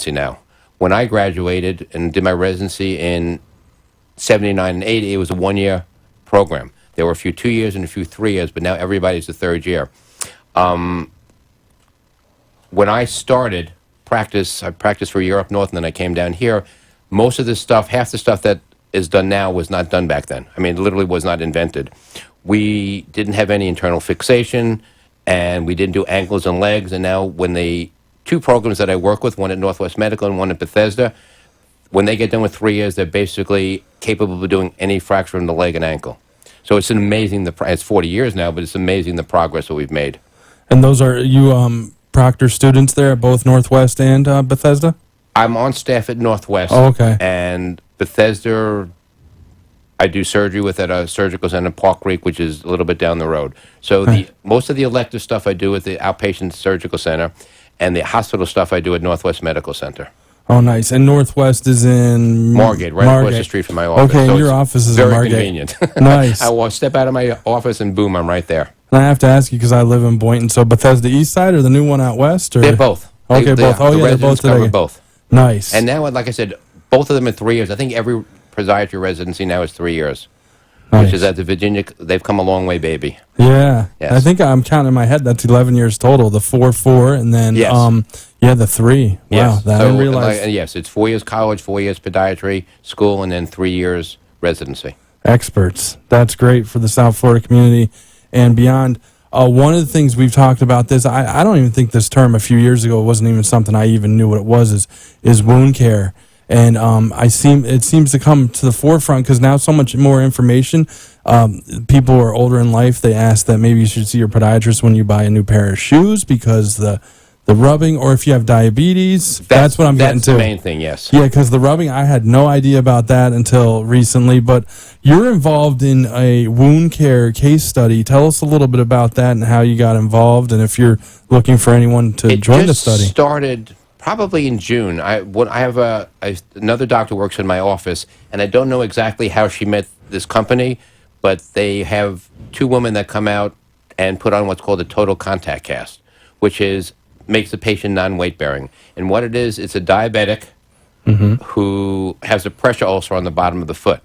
residency now. When I graduated and did my residency in 79 and 80, it was a one-year program. There were a few 2 years and a few 3 years, but now everybody's the third year. When I started practice, I practiced for a year up north, and then I came down here. Most of this stuff, half the stuff that is done now was not done back then. I mean, it literally was not invented. We didn't have any internal fixation, and we didn't do ankles and legs. And now when the two programs that I work with, one at Northwest Medical and one at Bethesda, when they get done with 3 years, they're basically capable of doing any fracture in the leg and ankle. So it's amazing, it's 40 years now, but it's amazing the progress that we've made. And those are you Proctor students there at both Northwest and Bethesda? I'm on staff at Northwest. Oh, okay. And Bethesda, I do surgery with at a surgical center in Park Creek, which is a little bit down the road. So most of the elective stuff I do at the outpatient surgical center, and the hospital stuff I do at Northwest Medical Center. Oh, nice. And Northwest is in Margate, right across the street from my office. Okay, so your office is in Margate. Very convenient. Nice. I will step out of my office and boom, I'm right there. And I have to ask you because I live in Boynton. So Bethesda East Side or the new one out west? Or? They're both. Okay, both. Oh, yeah, they're both cover both. Nice. And now, like I said, both of them in 3 years. I think every podiatry residency now is 3 years. Nice. Which is at the Virginia. They've come a long way, baby. Yeah. Yes. I think I'm counting in my head. That's 11 years total. The 4, and then the 3. Wow, yes. that I didn't realize. Yes, it's 4 years college, 4 years podiatry school, and then 3 years residency. Experts. That's great for the South Florida community and beyond. One of the things we've talked about this, I don't even think this term a few years ago, it wasn't even something I even knew what it was, is wound care. And it seems to come to the forefront because now so much more information. People who are older in life, they ask that maybe you should see your podiatrist when you buy a new pair of shoes because the rubbing, or if you have diabetes, that's what I'm getting to. That's the main thing, yes. Yeah, because the rubbing, I had no idea about that until recently, but you're involved in a wound care case study. Tell us a little bit about that and how you got involved, and if you're looking for anyone to join the study. It started probably in June. I have another doctor works in my office, and I don't know exactly how she met this company, but they have two women that come out and put on what's called a total contact cast, which makes the patient non-weight bearing. And what it is, it's a diabetic who has a pressure ulcer on the bottom of the foot.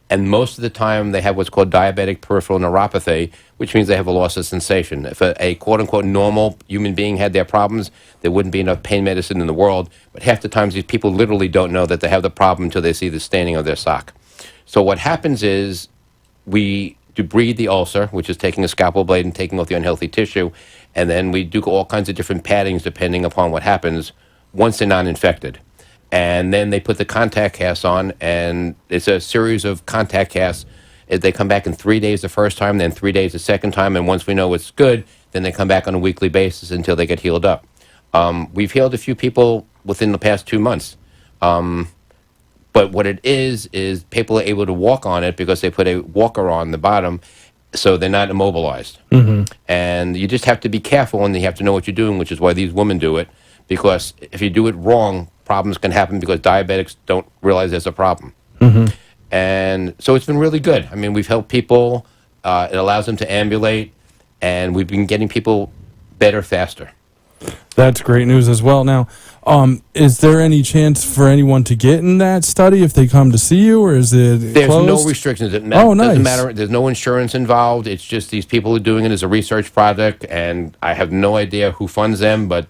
And most of the time they have what's called diabetic peripheral neuropathy, which means they have a loss of sensation. If a quote-unquote normal human being had their problems, there wouldn't be enough pain medicine in the world. But half the times these people literally don't know that they have the problem until they see the staining of their sock. So what happens is we debride the ulcer, which is taking a scalpel blade and taking off the unhealthy tissue, and then we do all kinds of different paddings depending upon what happens once they're non-infected. And then they put the contact casts on, and it's a series of contact casts. They come back in 3 days the first time, then 3 days the second time, and once we know it's good, then they come back on a weekly basis until they get healed up. We've healed a few people within the past 2 months. But what it is people are able to walk on it because they put a walker on the bottom, so they're not immobilized. And you just have to be careful, and you have to know what you're doing, which is why these women do it, because if you do it wrong, problems can happen because diabetics don't realize there's a problem. And so it's been really good. I mean, we've helped people. It allows them to ambulate, and we've been getting people better faster. That's great news as well. Now, is there any chance for anyone to get in that study if they come to see you, or is it There's closed? no restrictions. It nice. Doesn't matter. There's no insurance involved. It's just these people are doing it as a research project, and I have no idea who funds them, but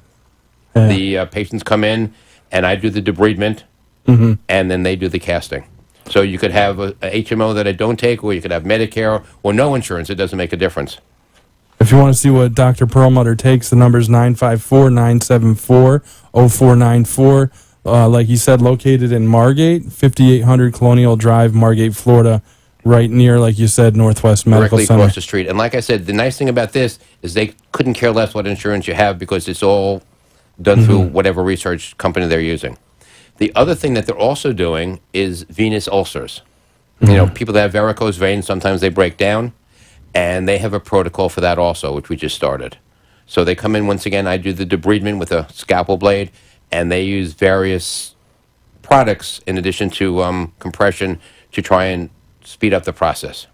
the patients come in, and I do the debridement, and then they do the casting. So you could have a HMO that I don't take, or you could have Medicare, or no insurance. It doesn't make a difference. If you want to see what Dr. Perlmutter takes, the number is 954-974-0494. Like you said, located in Margate, 5800 Colonial Drive, Margate, Florida, right near, like you said, Northwest Medical Center. Directly across the street. And like I said, the nice thing about this is they couldn't care less what insurance you have because it's all done through whatever research company they're using. The other thing that they're also doing is venous ulcers. You know, people that have varicose veins, sometimes they break down. And they have a protocol for that also, which we just started. So they come in, once again, I do the debridement with a scalpel blade, and they use various products in addition to compression to try and speed up the process.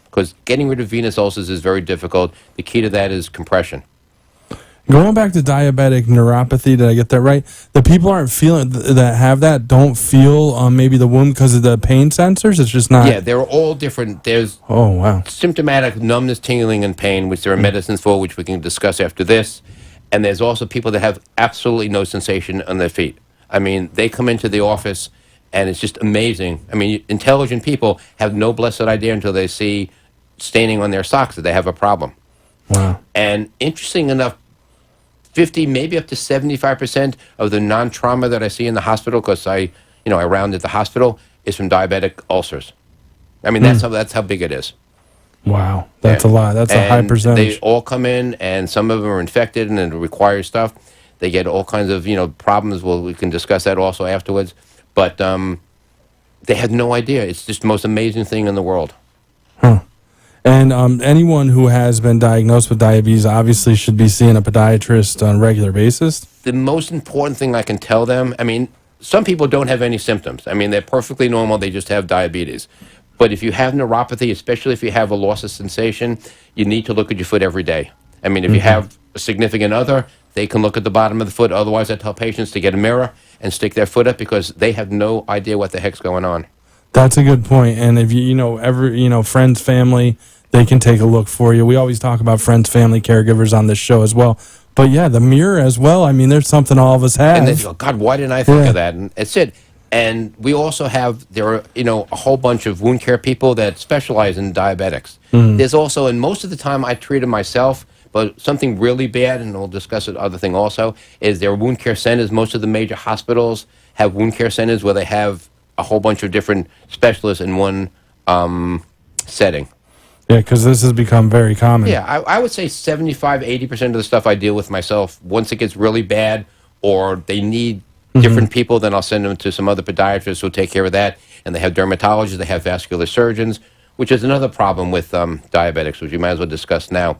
Because getting rid of venous ulcers is very difficult. The key to that is compression. Going back to diabetic neuropathy, did I get that right? The people aren't feeling that have that don't feel maybe the wound because of the pain sensors. It's just not. Yeah, they're all different. There's Oh wow. symptomatic numbness, tingling, and pain, which there are medicines for, which we can discuss after this. And there's also people that have absolutely no sensation on their feet. I mean, they come into the office, and it's just amazing. I mean, intelligent people have no blessed idea until they see staining on their socks that they have a problem. Wow. And interesting enough, 50, maybe up to 75% of the non-trauma that I see in the hospital, because I rounded the hospital, is from diabetic ulcers. I mean, that's how big it is. Wow. That's Yeah. a lot. That's a high And percentage. they all come in, and some of them are infected, and it requires stuff. They get all kinds of problems. Well, we can discuss that also afterwards. But they had no idea. It's just the most amazing thing in the world. Huh. And anyone who has been diagnosed with diabetes obviously should be seeing a podiatrist on a regular basis. The most important thing I can tell them, I mean, some people don't have any symptoms. I mean, they're perfectly normal. They just have diabetes. But if you have neuropathy, especially if you have a loss of sensation, you need to look at your foot every day. I mean, if you have a significant other, they can look at the bottom of the foot. Otherwise, I tell patients to get a mirror and stick their foot up because they have no idea what the heck's going on. That's a good point. And if friends, family, they can take a look for you. We always talk about friends, family, caregivers on this show as well. But yeah, the mirror as well. I mean, there's something all of us have. And then you go, God, why didn't I think Yeah. of that? And it's it. And we also have, there are, a whole bunch of wound care people that specialize in diabetics. There's also, and most of the time I treat them myself, but something really bad, and we'll discuss it, other thing also, is there are wound care centers. Most of the major hospitals have wound care centers where they have a whole bunch of different specialists in one setting. Yeah, because this has become very common. Yeah, I would say 75, 80% of the stuff I deal with myself. Once it gets really bad or they need different people, then I'll send them to some other podiatrists who'll take care of that. And they have dermatologists, they have vascular surgeons, which is another problem with diabetics, which we might as well discuss now.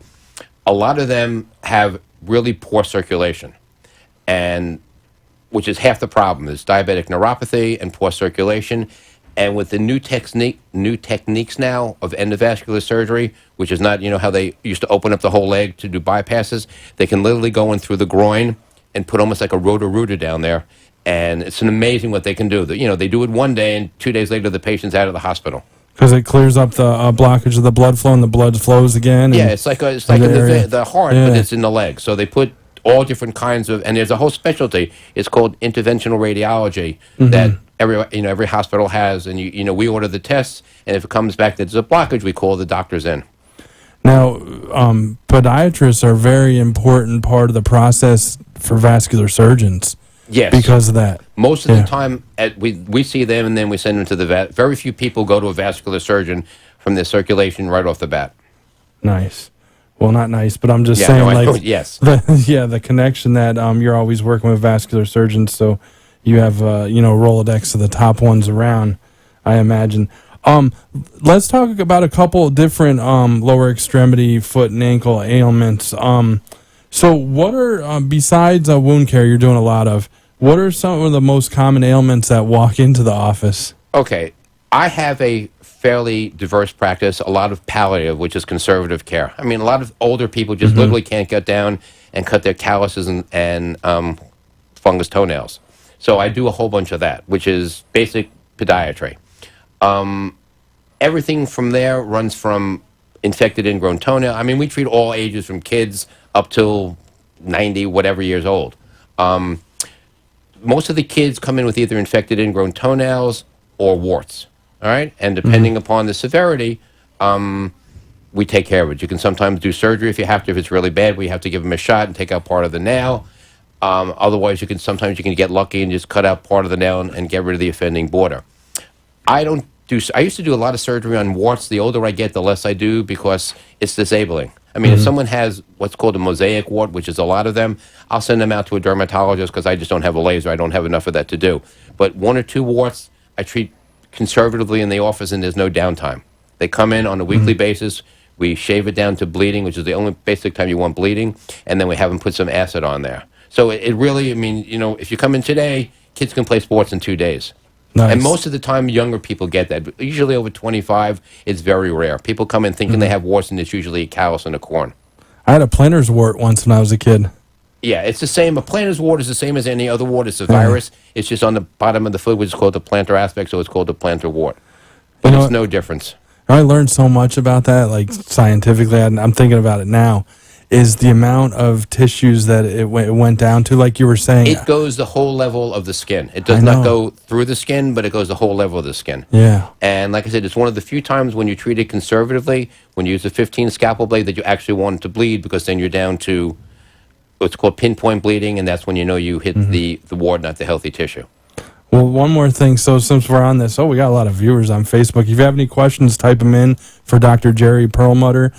A lot of them have really poor circulation, and which is half the problem. Is diabetic neuropathy and poor circulation. And with the new techniques now of endovascular surgery, which is not, how they used to open up the whole leg to do bypasses, they can literally go in through the groin and put almost like a roto-rooter down there. And it's an amazing what they can do. They do it one day, and 2 days later, the patient's out of the hospital. Because it clears up the blockage of the blood flow, and the blood flows again. Yeah, it's like in the heart, Yeah. but it's in the leg. So they put all different kinds of, and there's a whole specialty. It's called interventional radiology that every hospital has, and we order the tests, and if it comes back that there's a blockage, we call the doctors in. Now, podiatrists are a very important part of the process for vascular surgeons. Yes, Because of that. most of Yeah. the time we see them, and then we send them to the vet. Very few people go to a vascular surgeon from their circulation right off the bat. Nice. Well, not nice, but I'm just Yeah, saying, no, I know, like, yes. the connection that you're always working with vascular surgeons, so you have, Rolodex of the top ones around, I imagine. Let's talk about a couple of different lower extremity, foot and ankle ailments. So what are, besides wound care you're doing a lot of, what are some of the most common ailments that walk into the office? Okay, I have a fairly diverse practice, a lot of palliative, which is conservative care. I mean, a lot of older people just literally can't get down and cut their calluses and fungus toenails. So I do a whole bunch of that, which is basic podiatry. Everything from there runs from infected ingrown toenail. I mean, we treat all ages from kids up till 90, whatever years old. Most of the kids come in with either infected ingrown toenails or warts. All right, and depending upon the severity, we take care of it. You can sometimes do surgery if you have to. If it's really bad, we have to give them a shot and take out part of the nail. Otherwise, sometimes you can get lucky and just cut out part of the nail and get rid of the offending border. I used to do a lot of surgery on warts. The older I get, the less I do because it's disabling. I mean, if someone has what's called a mosaic wart, which is a lot of them, I'll send them out to a dermatologist because I just don't have a laser. I don't have enough of that to do. But 1 or 2 warts, I treat conservatively in the office, and there's no downtime. They come in on a weekly basis. We shave it down to bleeding, which is the only basic time you want bleeding, and then we have them put some acid on there. So it really, I mean, if you come in today, kids can play sports in 2 days. Nice. And most of the time, younger people get that. But usually over 25, it's very rare. People come in thinking they have warts, and it's usually a callus and a corn. I had a plantar's wart once when I was a kid. Yeah, it's the same. A plantar's wart is the same as any other wart. It's a Yeah. virus. It's just on the bottom of the foot, which is called the plantar aspect, so it's called the plantar wart. You But know, it's no difference. I learned so much about that, like scientifically, and I'm thinking about it now, is the amount of tissues that it went down to, like you were saying. It goes the whole level of the skin. It I does not know. go through the skin, but it goes the whole level of the skin. Yeah. And like I said, it's one of the few times when you treat it conservatively, when you use a 15 scalpel blade, that you actually want it to bleed, because then you're down to what's called pinpoint bleeding, and that's when you know you hit the wart, not the healthy tissue. Well, one more thing. So since we're on this, we got a lot of viewers on Facebook. If you have any questions, type them in for Dr. Jerry Perlmutter.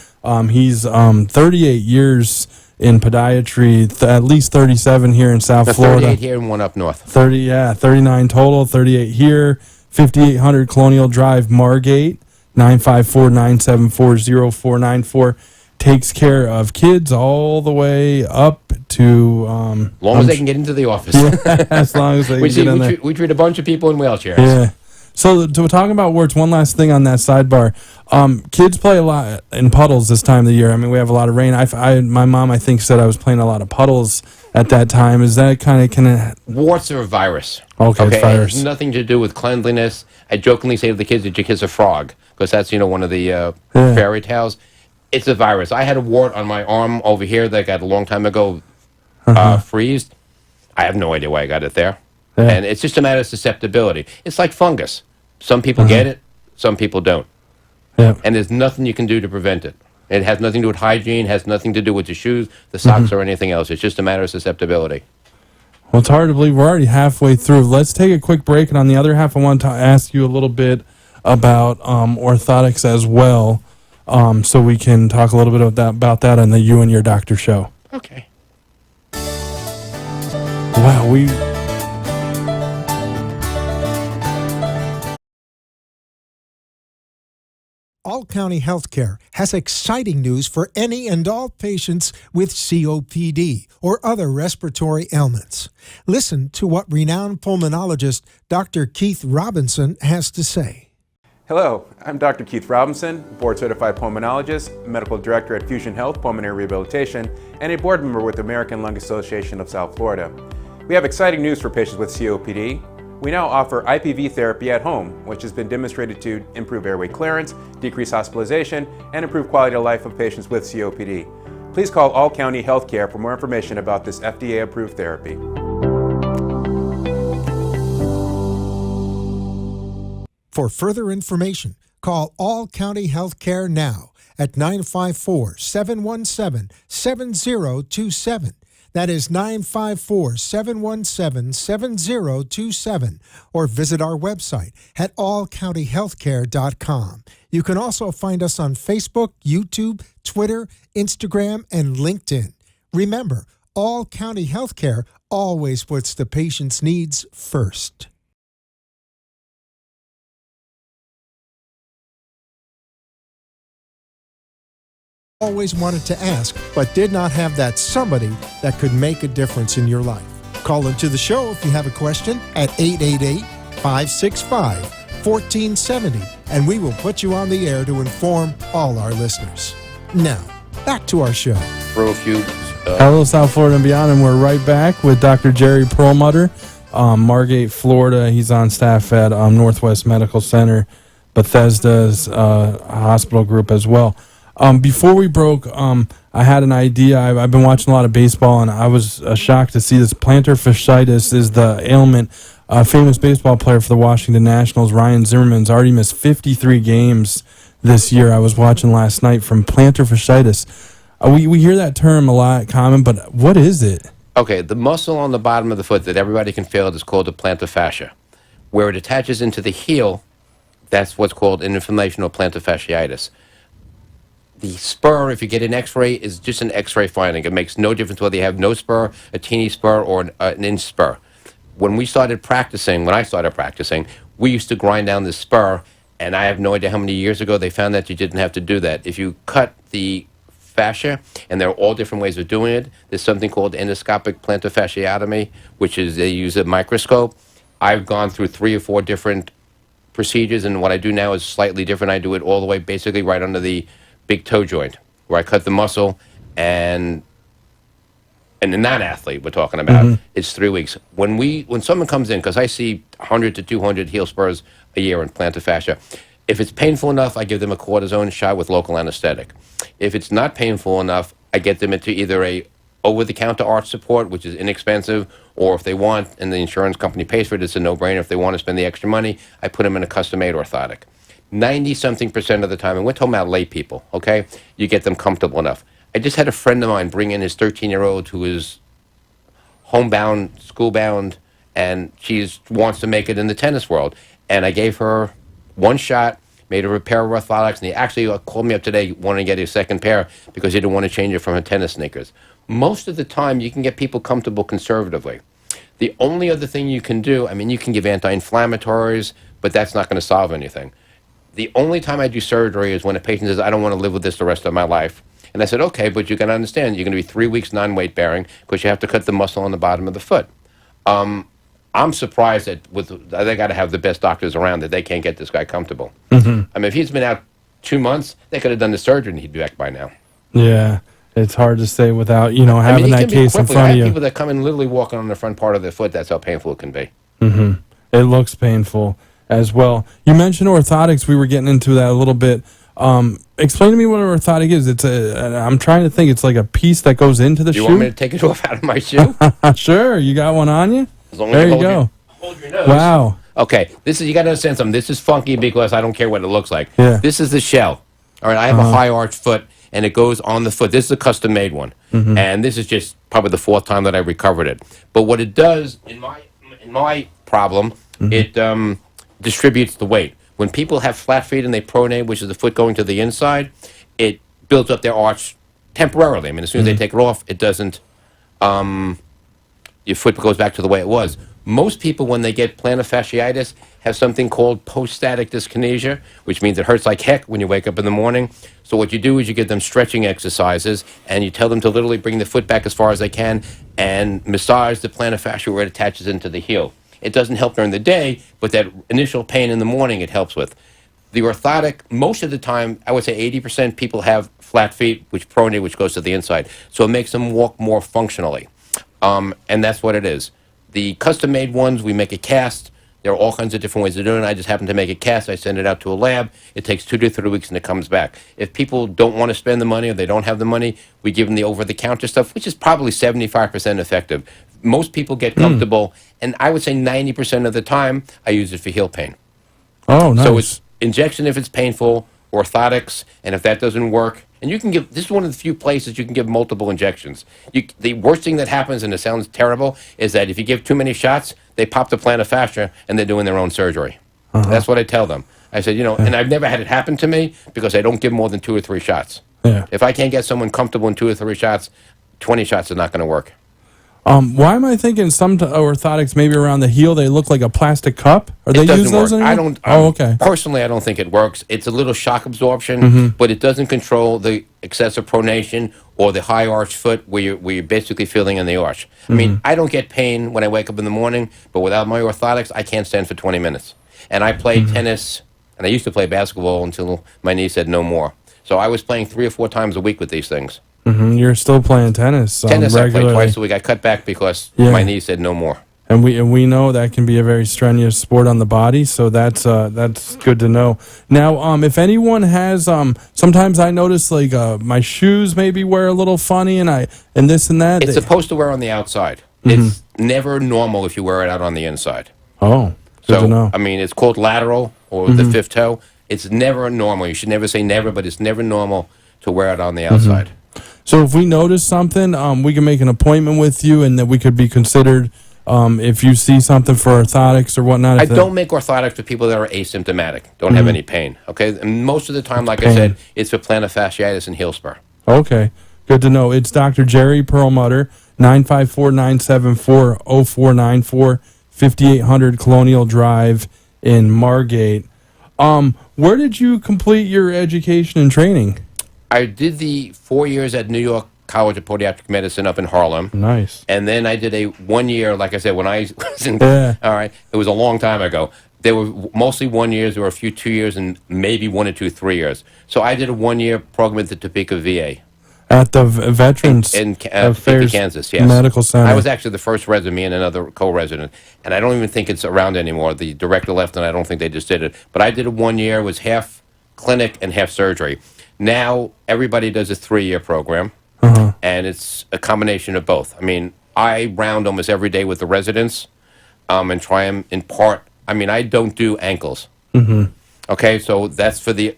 He's 38 years in podiatry, at least 37 here in South Now, Florida. 38 here and one up north. 39 total, 38 here, 5800 Colonial Drive, Margate, 954-974-0494. Takes care of kids all the way up to... As long as they can get into the office. as long as they we, can get in there. we treat a bunch of people in wheelchairs. Yeah. So to talk about warts, one last thing on that sidebar. Kids play a lot in puddles this time of the year. I mean, we have a lot of rain. My mom, I think, said I was playing a lot of puddles at that time. Is that kind of... Warts are a virus. Okay, it's virus. It has nothing to do with cleanliness. I jokingly say to the kids that you kiss a frog, because that's, one of the fairy tales. It's a virus. I had a wart on my arm over here that I got a long time ago, freezed. I have no idea why I got it there. Yeah. And it's just a matter of susceptibility. It's like fungus. Some people get it, some people don't. Yeah. And there's nothing you can do to prevent it. It has nothing to do with hygiene, has nothing to do with the shoes, the socks, or anything else. It's just a matter of susceptibility. Well, it's hard to believe we're already halfway through. Let's take a quick break, and on the other half, I want to ask you a little bit about orthotics as well, so we can talk a little bit about that on the You and Your Doctor show. Okay. Wow, All County Healthcare has exciting news for any and all patients with COPD or other respiratory ailments. Listen to what renowned pulmonologist Dr. Keith Robinson has to say. Hello, I'm Dr. Keith Robinson, board-certified pulmonologist, medical director at Fusion Health Pulmonary Rehabilitation, and a board member with the American Lung Association of South Florida. We have exciting news for patients with COPD. We now offer IPV therapy at home, which has been demonstrated to improve airway clearance, decrease hospitalization, and improve quality of life of patients with COPD. Please call All County Healthcare for more information about this FDA-approved therapy. For further information, call All County Healthcare now at 954-717-7027. That is 954-717-7027, or visit our website at allcountyhealthcare.com. You can also find us on Facebook, YouTube, Twitter, Instagram, and LinkedIn. Remember, All County Healthcare always puts the patient's needs first. Always wanted to ask, but did not have that somebody that could make a difference in your life. Call into the show if you have a question at 888-565-1470, and we will put you on the air to inform all our listeners. Now, back to our show. Throw a few... Hello, South Florida and beyond, and we're right back with Dr. Jerry Perlmutter, Margate, Florida. He's on staff at Northwest Medical Center, Bethesda's hospital group as well. Before we broke, I had an idea. I've been watching a lot of baseball, and I was shocked to see this. Plantar fasciitis is the ailment. A famous baseball player for the Washington Nationals, Ryan Zimmerman's already missed 53 games this year. I was watching last night from plantar fasciitis. We hear that term a lot common, but what is it? Okay, the muscle on the bottom of the foot that everybody can feel is called the plantar fascia. Where it attaches into the heel, that's what's called an inflammation or plantar fasciitis. The spur, if you get an x-ray, is just an x-ray finding. It makes no difference whether you have no spur, a teeny spur, or an inch spur. When I started practicing, we used to grind down this spur, and I have no idea how many years ago they found that you didn't have to do that. If you cut the fascia, and there are all different ways of doing it, there's something called endoscopic plantar fasciotomy, which is they use a microscope. I've gone through 3 or 4 different procedures, and what I do now is slightly different. I do it all the way basically right under the big toe joint, where I cut the muscle and and a non-athlete we're talking about, it's 3 weeks. When someone comes in, because I see 100 to 200 heel spurs a year in plantar fascia, if it's painful enough, I give them a cortisone shot with local anesthetic. If it's not painful enough, I get them into either a over-the-counter arch support, which is inexpensive, or if they want, and the insurance company pays for it, it's a no-brainer. If they want to spend the extra money, I put them in a custom-made orthotic. 90-something% of the time, and we're talking about lay people, okay, you get them comfortable enough. I just had a friend of mine bring in his 13-year-old who is homebound, schoolbound, and she wants to make it in the tennis world. And I gave her one shot, made her a pair of orthotics, and he actually called me up today wanting to get a second pair because he didn't want to change it from her tennis sneakers. Most of the time, you can get people comfortable conservatively. The only other thing you can do, I mean, you can give anti-inflammatories, but that's not going to solve anything. The only time I do surgery is when a patient says, I don't want to live with this the rest of my life. And I said, okay, but you got to understand, you're going to be 3 weeks non-weight bearing because you have to cut the muscle on the bottom of the foot. I'm surprised that they got to have the best doctors around that they can't get this guy comfortable. I mean, if he's been out 2 months, they could have done the surgery and he'd be back by now. Yeah, it's hard to say without, having that case in front I of have you. people that come in literally walking on the front part of their foot. That's how painful it can be. It looks painful as well. You mentioned orthotics. We were getting into that a little bit. Explain to me what an orthotic is. I'm trying to think. It's like a piece that goes into the shoe. You want me to take it off out of my shoe? Sure. You got one on you? As long as There you hold go. Hold your nose. Wow. Okay, you got to understand something. This is funky because I don't care what it looks like. Yeah. This is the shell. All right, I have a high arch foot, and it goes on the foot. This is a custom-made one, and this is just probably the 4th time that I recovered it. But what it does, in my problem, it distributes the weight. When people have flat feet and they pronate, which is the foot going to the inside, it builds up their arch temporarily. I mean, as soon as they take it off, it doesn't. Your foot goes back to the way it was. Most people, when they get plantar fasciitis, have something called post-static dyskinesia, which means it hurts like heck when you wake up in the morning. So what you do is you give them stretching exercises, and you tell them to literally bring the foot back as far as they can and massage the plantar fascia where it attaches into the heel. It doesn't help during the day, but that initial pain in the morning it helps with. The orthotic, most of the time, I would say 80% people have flat feet, which pronate, which goes to the inside. So it makes them walk more functionally. And that's what it is. The custom-made ones, we make a cast. There are all kinds of different ways of doing it. I just happen to make a cast. I send it out to a lab. It takes 2 to 3 weeks, and it comes back. If people don't want to spend the money or they don't have the money, we give them the over-the-counter stuff, which is probably 75% effective. Most people get comfortable, and I would say 90% of the time, I use it for heel pain. Oh, nice. So it's injection if it's painful, orthotics, and if that doesn't work, and you can give, this is one of the few places you can give multiple injections. The worst thing that happens, and it sounds terrible, is that if you give too many shots, they pop the plantar fascia and they're doing their own surgery. That's what I tell them. I said, and I've never had it happen to me because I don't give more than 2 or 3 shots. Yeah. If I can't get someone comfortable in 2 or 3 shots, 20 shots is not going to work. Why am I thinking some orthotics maybe around the heel, they look like a plastic cup? Are they use those anymore? I don't. Okay. Personally, I don't think it works. It's a little shock absorption, but it doesn't control the excessive pronation or the high arch foot where you're basically feeling in the arch. I mean, I don't get pain when I wake up in the morning, but without my orthotics, I can't stand for 20 minutes. And I played tennis, and I used to play basketball until my knee said no more. So I was playing 3 or 4 times a week with these things. You're still playing tennis. Tennis, regularly. I played twice a week. I cut back because my knee said no more. And we know that can be a very strenuous sport on the body, so that's good to know. Now, if anyone has, sometimes I notice like my shoes maybe wear a little funny, and this and that. It's supposed to wear on the outside. It's never normal if you wear it out on the inside. Oh, good to know. I mean, it's called lateral or the 5th toe. It's never normal. You should never say never, but it's never normal to wear it on the outside. So if we notice something, we can make an appointment with you, and that we could be considered if you see something for orthotics or whatnot. I don't make orthotics for people that are asymptomatic, don't have any pain. Okay, and most of the time, like I said, it's for plantar fasciitis and heel spur. Okay, good to know. It's Dr. Jerry Perlmutter, 954-974-0494, 5800 Colonial Drive in Margate. Where did you complete your education and training? I did the 4 years at New York College of Podiatric Medicine up in Harlem. Nice. And then I did a 1 year, like I said, when I was in, all right, it was a long time ago. There were mostly 1 years, there were a few 2 years, and maybe 1 or 2 3 years. So I did a 1 year program at the Topeka VA. at the Veterans in Affairs Kansas, yes. Medical Center. I was actually the first resident, me and another co-resident, and I don't even think it's around anymore. The director left, and I don't think they just did it. But I did it 1 year. It was half clinic and half surgery. Now everybody does a 3-year program, and it's a combination of both. I mean, I round almost every day with the residents and try and impart. I mean, I don't do ankles. Okay, so that's for the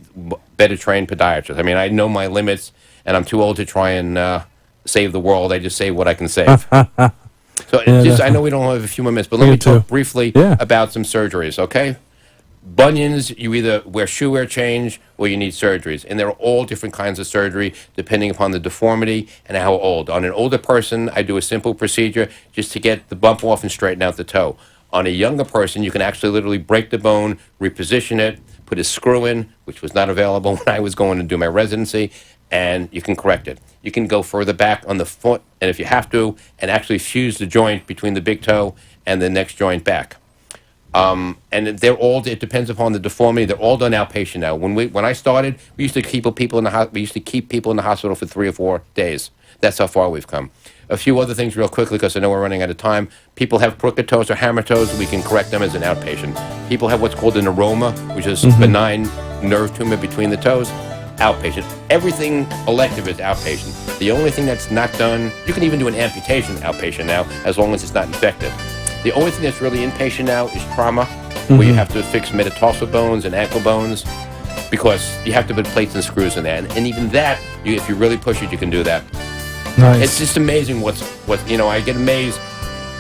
better trained podiatrist. I mean, I know my limits, and I'm too old to try and save the world. I just save what I can save. So I know we don't have a few more minutes, but let me talk briefly about some surgeries, okay? Bunions, you either wear shoe wear change or you need surgeries. And there are all different kinds of surgery depending upon the deformity and how old. On an older person, I do a simple procedure just to get the bump off and straighten out the toe. On a younger person, you can actually literally break the bone, reposition it, put a screw in, which was not available when I was going to do my residency, and you can correct it. You can go further back on the foot, and if you have to, and actually fuse the joint between the big toe and the next joint back. And they're all, it depends upon the deformity. They're all done outpatient now. When I started, we used to keep people in the hospital for 3 or 4 days. That's how far we've come. A few other things real quickly, because I know we're running out of time. People have crooked toes or hammer toes. We can correct them as an outpatient. People have what's called an neuroma, which is benign nerve tumor between the toes. Outpatient. Everything elective is outpatient. The only thing that's not done, you can even do an amputation outpatient now, as long as it's not infected. The only thing that's really inpatient now is trauma, where you have to fix metatarsal bones and ankle bones, because you have to put plates and screws in there. And even that, if you really push it, you can do that. Nice. It's just amazing what I get amazed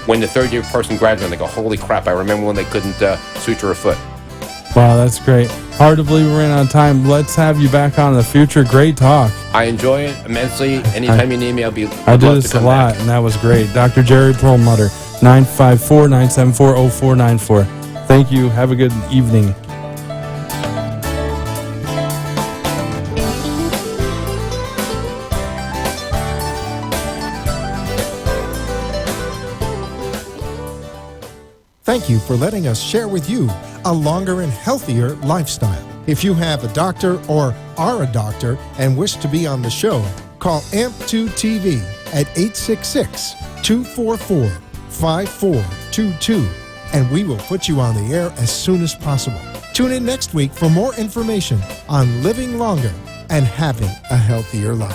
when the third-year person graduates and they go, holy crap, I remember when they couldn't suture a foot. Wow, that's great. Hard to believe we ran out of time. Let's have you back on in the future. Great talk. I enjoy it immensely. Anytime you need me, I do this a lot, and that was great. Dr. Jerry Perlmutter, 954-974-0494. Thank you. Have a good evening. Thank you for letting us share with you a longer and healthier lifestyle. If you have a doctor or are a doctor and wish to be on the show, call AMP2 TV at 866-244-5422, and we will put you on the air as soon as possible. Tune in next week for more information on living longer and having a healthier life.